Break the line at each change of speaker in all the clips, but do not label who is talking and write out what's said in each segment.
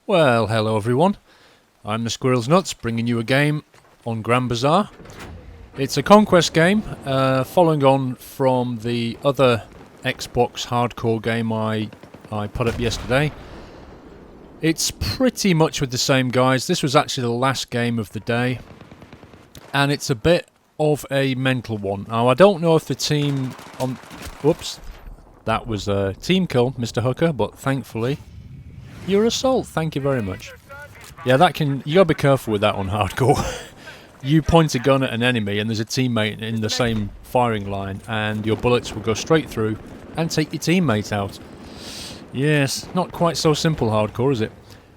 Well, hello everyone. I'm the Squirrel's Nuts, bringing you a game on Bazaar. It's a conquest game, following on from the other Xbox hardcore game I put up yesterday. It's pretty much with the same guys. This was actually the last game of the day, and it's a bit of a mental one. Now, I don't know if the team on... Whoops. That was a team kill, Mr. Hooker, but thankfully... Your assault, thank you very much. Yeah, that can... You gotta be careful with that on hardcore. You point a gun at an enemy and there's a teammate in the same firing line, and your bullets will go straight through and take your teammate out. Yes, not quite so simple hardcore, is it?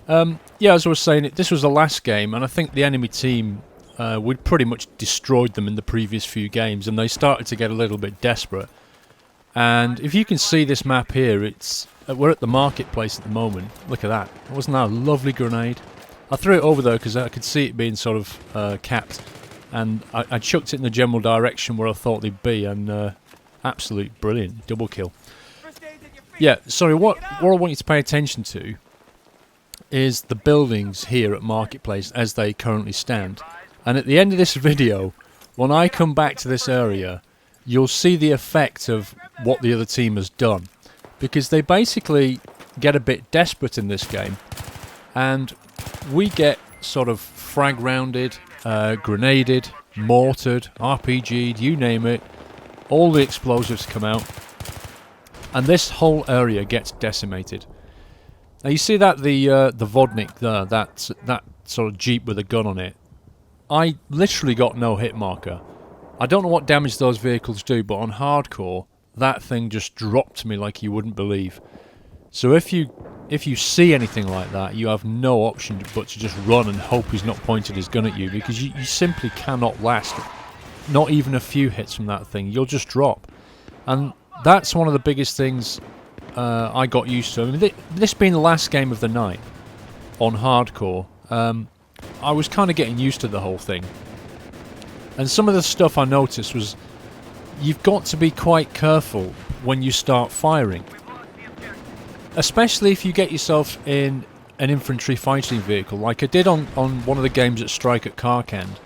Yeah, as I was saying, this was the last game, and I think the enemy team... we'd pretty much destroyed them in the previous few games, and they started to get a little bit desperate. And if you can see this map here, it's... we're at the marketplace at the moment. Look at that. Wasn't that a lovely grenade? I threw it over there because I could see it being sort of capped. And I chucked it in the general direction where I thought they'd be. And absolute brilliant. Double kill. Yeah, sorry, what I want you to pay attention to is the buildings here at Marketplace as they currently stand. And at the end of this video, when I come back to this area, you'll see the effect of what the other team has done. Because they basically get a bit desperate in this game, and we get sort of frag rounded, grenaded, mortared, RPG'd, you name it. All the explosives come out, and this whole area gets decimated. Now you see that the Vodnik there, that sort of jeep with a gun on it. I literally got no hit marker. I don't know what damage those vehicles do, but on hardcore, that thing just dropped me like you wouldn't believe. So if you see anything like that, you have no option but to just run and hope he's not pointed his gun at you, because you simply cannot last not even a few hits from that thing. You'll just drop. And that's one of the biggest things I got used to. I mean, this being the last game of the night on hardcore, I was kind of getting used to the whole thing. And some of the stuff I noticed was you've got to be quite careful when you start firing. Especially if you get yourself in an infantry fighting vehicle, like I did on one of the games at Strike at Karkand.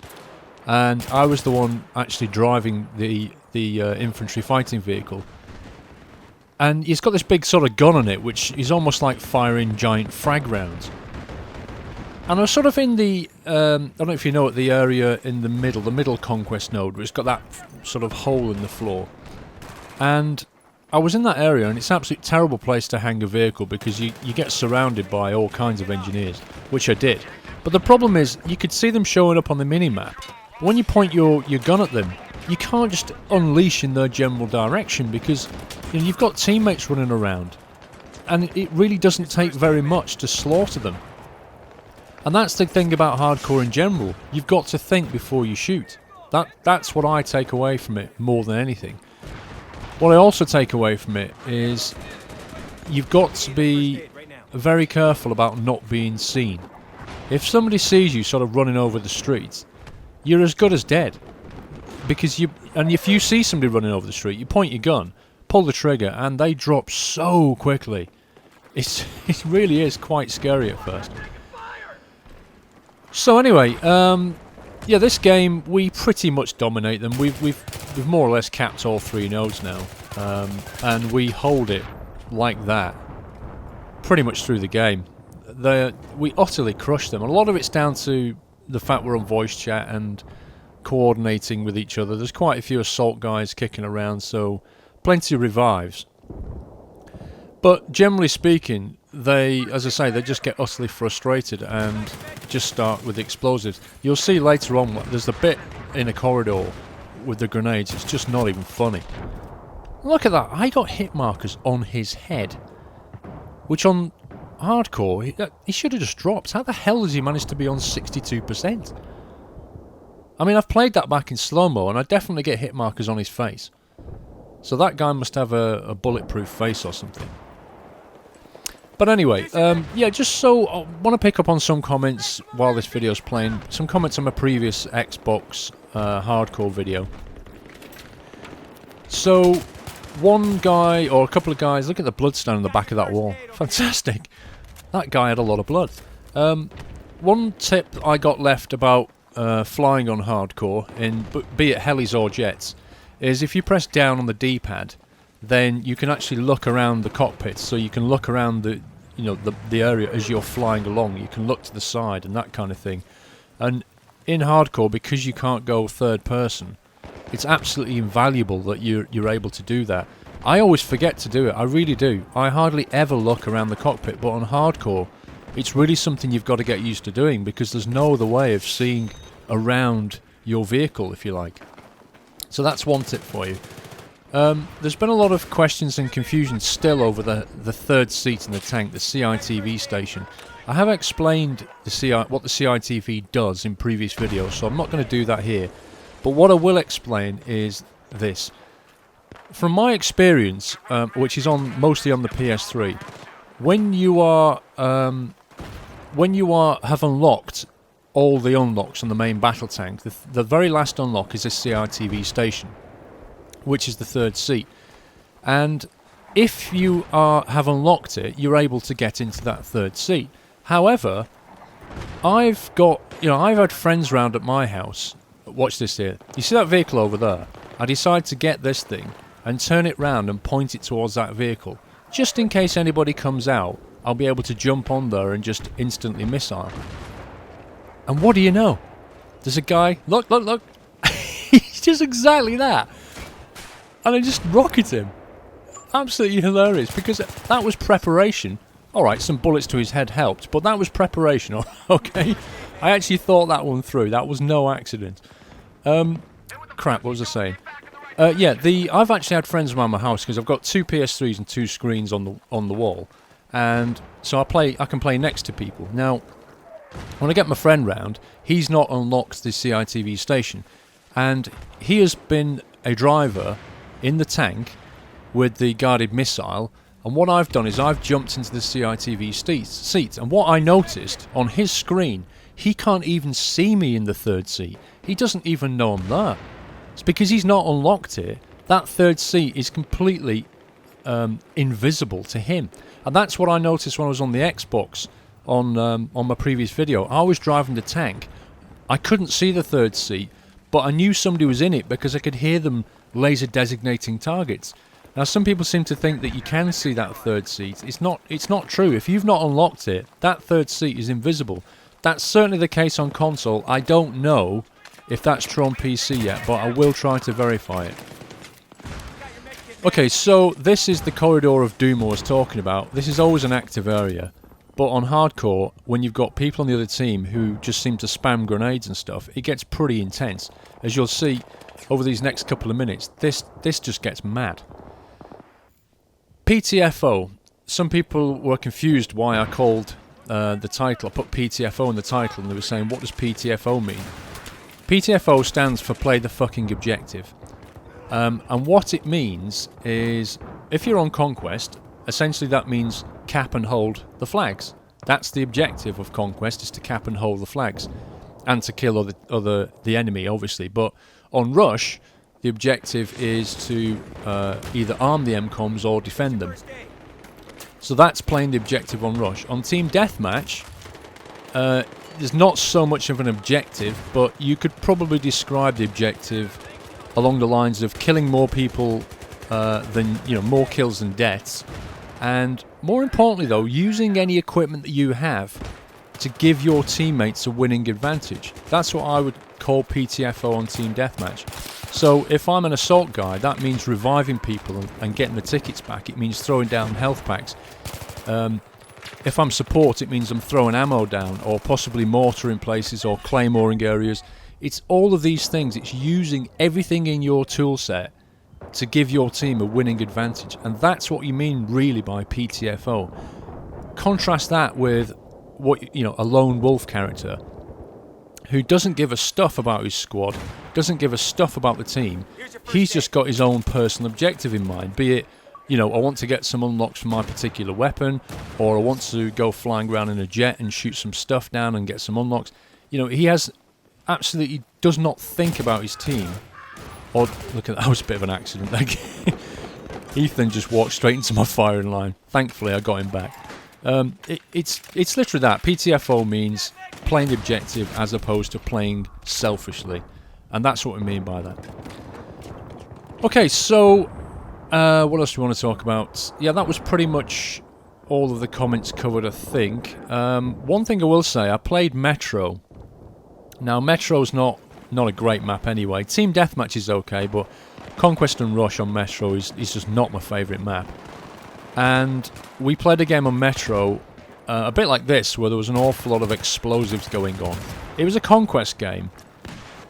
And I was the one actually driving the infantry fighting vehicle. And he's got this big sort of gun on it, which is almost like firing giant frag rounds. And I was sort of in the, I don't know if you know it, the area in the middle conquest node, where it's got that sort of hole in the floor. And I was in that area, and it's an absolutely terrible place to hang a vehicle, because you get surrounded by all kinds of engineers, which I did. But the problem is, you could see them showing up on the minimap. But when you point your gun at them, you can't just unleash in their general direction, because you've got teammates running around. And it really doesn't take very much to slaughter them. And that's the thing about hardcore in general. You've got to think before you shoot. That's what I take away from it more than anything. What I also take away from it is you've got to be very careful about not being seen. If somebody sees you sort of running over the streets, you're as good as dead. Because if you see somebody running over the street, you point your gun, pull the trigger, and they drop so quickly. It really is quite scary at first. So anyway, yeah, this game we pretty much dominate them. We've more or less capped all three nodes now, and we hold it like that pretty much through the game. We utterly crush them. And a lot of it's down to the fact we're on voice chat and coordinating with each other. There's quite a few assault guys kicking around, so plenty of revives. But generally speaking, as I say, they just get utterly frustrated and just start with explosives. You'll see later on, there's a bit in a corridor with the grenades. It's just not even funny. Look at that. I got hit markers on his head, which on hardcore, he should have just dropped. How the hell has he managed to be on 62%? I mean, I've played that back in slow-mo, and I definitely get hit markers on his face. So that guy must have a bulletproof face or something. But anyway, yeah, just so I want to pick up on some comments while this video's playing. Some comments on my previous Xbox hardcore video. So, one guy, or a couple of guys, look at the blood stain on the back of that wall. Fantastic. That guy had a lot of blood. One tip I got left about flying on hardcore, be it helis or jets, is if you press down on the D-pad, then you can actually look around the cockpit. So you can look around the area as you're flying along. You can look to the side and that kind of thing. And in hardcore, because you can't go third person, it's absolutely invaluable that you're able to do that. I always forget to do it, I really do. I hardly ever look around the cockpit, but on hardcore, it's really something you've got to get used to doing, because there's no other way of seeing around your vehicle, if you like. So that's one tip for you. There's been a lot of questions and confusion still over the third seat in the tank, the CITV station. I have explained what the CITV does in previous videos, so I'm not going to do that here. But what I will explain is this. From my experience, which is mostly on the PS3, when you have unlocked all the unlocks on the main battle tank, the very last unlock is a CITV station, which is the third seat. And if you have unlocked it, you're able to get into that third seat. However, I've had friends round at my house. Watch this here. You see that vehicle over there? I decide to get this thing and turn it round and point it towards that vehicle. Just in case anybody comes out, I'll be able to jump on there and just instantly missile. And what do you know? There's a guy, look, he's just exactly that. And I just rocket him. Absolutely hilarious, because that was preparation. Alright, some bullets to his head helped, but that was preparation, okay? I actually thought that one through. That was no accident. Crap, what was I saying? I've actually had friends around my house because I've got 2 PS3s and 2 screens on the wall, and so I can play next to people. Now, when I get my friend round, he's not unlocked the CITV station, and he has been a driver in the tank with the guided missile, and what I've done is I've jumped into the CITV seat, and what I noticed on his screen, he can't even see me in the third seat. He doesn't even know I'm there. It's because he's not unlocked it. That third seat is completely invisible to him. And that's what I noticed when I was on the Xbox on my previous video. I was driving the tank. I couldn't see the third seat, but I knew somebody was in it because I could hear them laser designating targets. Now, some people seem to think that you can see that third seat. It's not true. If you've not unlocked it, that third seat is invisible. That's certainly the case on console. I don't know if that's true on PC yet, but I will try to verify it. Okay, so this is the corridor of doom I was talking about. This is always an active area, but on hardcore, when you've got people on the other team who just seem to spam grenades and stuff, it gets pretty intense. As you'll see over these next couple of minutes, this just gets mad. PTFO. Some people were confused why I called the title. I put PTFO in the title and they were saying, what does PTFO mean? PTFO stands for Play the Fucking Objective. And what it means is, if you're on Conquest, essentially that means cap and hold the flags. That's the objective of Conquest, is to cap and hold the flags. And to kill the enemy, obviously. But on Rush, the objective is to either arm the MCOMs or defend them. So that's playing the objective on Rush. On Team Deathmatch, there's not so much of an objective, but you could probably describe the objective along the lines of killing more people more kills than deaths, and more importantly though, using any equipment that you have to give your teammates a winning advantage. That's what I would call PTFO on Team Deathmatch. So if I'm an assault guy, that means reviving people and getting the tickets back. It means throwing down health packs. If I'm support, it means I'm throwing ammo down, or possibly mortar in places, or claymoring areas. It's all of these things. It's using everything in your tool set to give your team a winning advantage. And that's what you mean really by PTFO. Contrast that with a lone wolf character who doesn't give a stuff about his squad, doesn't give a stuff about the team. He's just got his own personal objective in mind, be it, I want to get some unlocks for my particular weapon, or I want to go flying around in a jet and shoot some stuff down and get some unlocks. He absolutely does not think about his team. Or, look at that, was a bit of an accident. Ethan just walked straight into my firing line. Thankfully, I got him back. It's literally that. PTFO means playing the objective as opposed to playing selfishly, and that's what we mean by that. Okay, so what else do we want to talk about? Yeah, that was pretty much all of the comments covered, I think. One thing I will say, I played Metro. Now, Metro's not a great map anyway. Team Deathmatch is okay, but Conquest and Rush on Metro is just not my favourite map. And we played a game on Metro, a bit like this, where there was an awful lot of explosives going on. It was a Conquest game,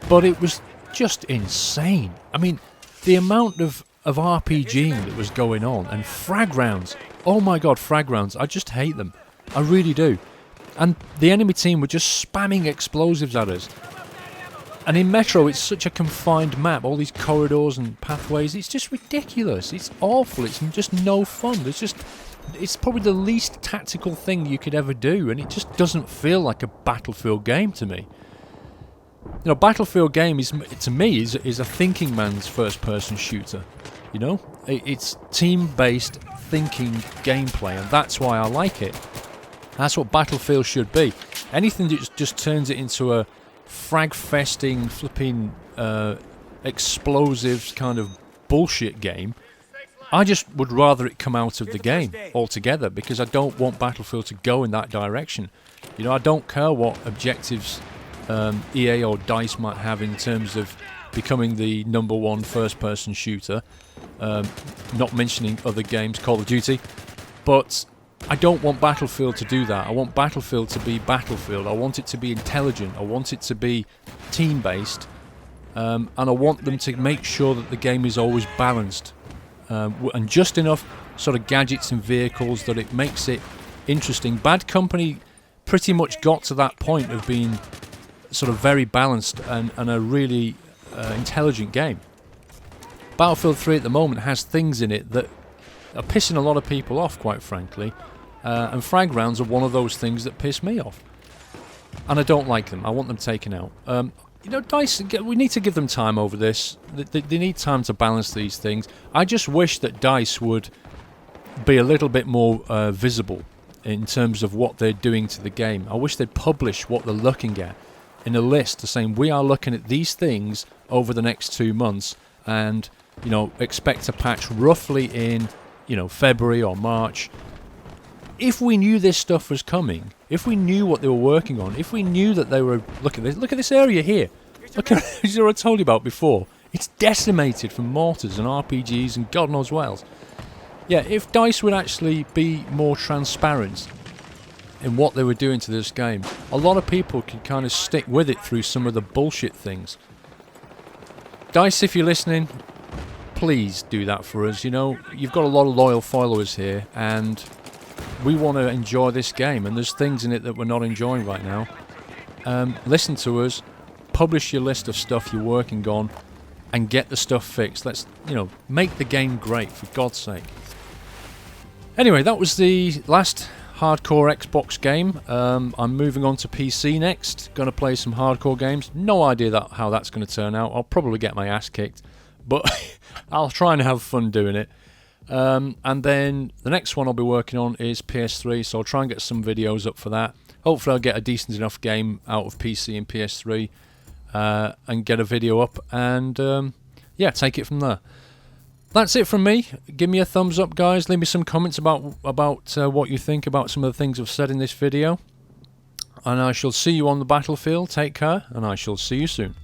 but it was just insane. I mean, the amount of RPGing that was going on, and frag rounds. Oh my god, frag rounds. I just hate them. I really do. And the enemy team were just spamming explosives at us. And in Metro, it's such a confined map, all these corridors and pathways, it's just ridiculous. It's awful, it's just no fun. It's probably the least tactical thing you could ever do, and it just doesn't feel like a Battlefield game to me. You know, Battlefield game to me is a thinking man's first-person shooter. You know, it's team-based thinking gameplay, and that's why I like it. That's what Battlefield should be. Anything that just turns it into a frag-festing, flipping, explosives kind of bullshit game, I just would rather it come out of the game altogether, because I don't want Battlefield to go in that direction. You know, I don't care what objectives EA or DICE might have in terms of becoming the #1 first-person shooter, not mentioning other games, Call of Duty, but I don't want Battlefield to do that. I want Battlefield to be Battlefield. I want it to be intelligent. I want it to be team-based, and I want them to make sure that the game is always balanced, and just enough sort of gadgets and vehicles that it makes it interesting. Bad Company pretty much got to that point of being sort of very balanced and a really intelligent game. Battlefield 3 at the moment has things in it that are pissing a lot of people off, quite frankly. And frag rounds are one of those things that piss me off. And I don't like them. I want them taken out. You know, DICE, we need to give them time over this. They need time to balance these things. I just wish that DICE would be a little bit more visible in terms of what they're doing to the game. I wish they'd publish what they're looking at in a list to saying, we are looking at these things over the next 2 months, and, you know, expect a patch roughly in, you know, February or March. If we knew this stuff was coming, if we knew what they were working on, if we knew that they were... Look at this area here. Look at as I told you about before. It's decimated from mortars and RPGs and God knows what else. Yeah, if DICE would actually be more transparent in what they were doing to this game, a lot of people could kind of stick with it through some of the bullshit things. DICE, if you're listening, please do that for us. You know, you've got a lot of loyal followers here, and we want to enjoy this game, and there's things in it that we're not enjoying right now. Listen to us, publish your list of stuff you're working on, and get the stuff fixed. Let's, you know, make the game great, for God's sake. Anyway, that was the last hardcore Xbox game. I'm moving on to PC next. Going to play some hardcore games. No idea how that's going to turn out. I'll probably get my ass kicked, but I'll try and have fun doing it. And then the next one I'll be working on is PS3, so I'll try and get some videos up for that. Hopefully I'll get a decent enough game out of PC and PS3, and get a video up, and yeah, take it from there. That's it from me. Give me a thumbs up, guys. Leave me some comments about what you think about some of the things I've said in this video. And I shall see you on the battlefield. Take care, and I shall see you soon.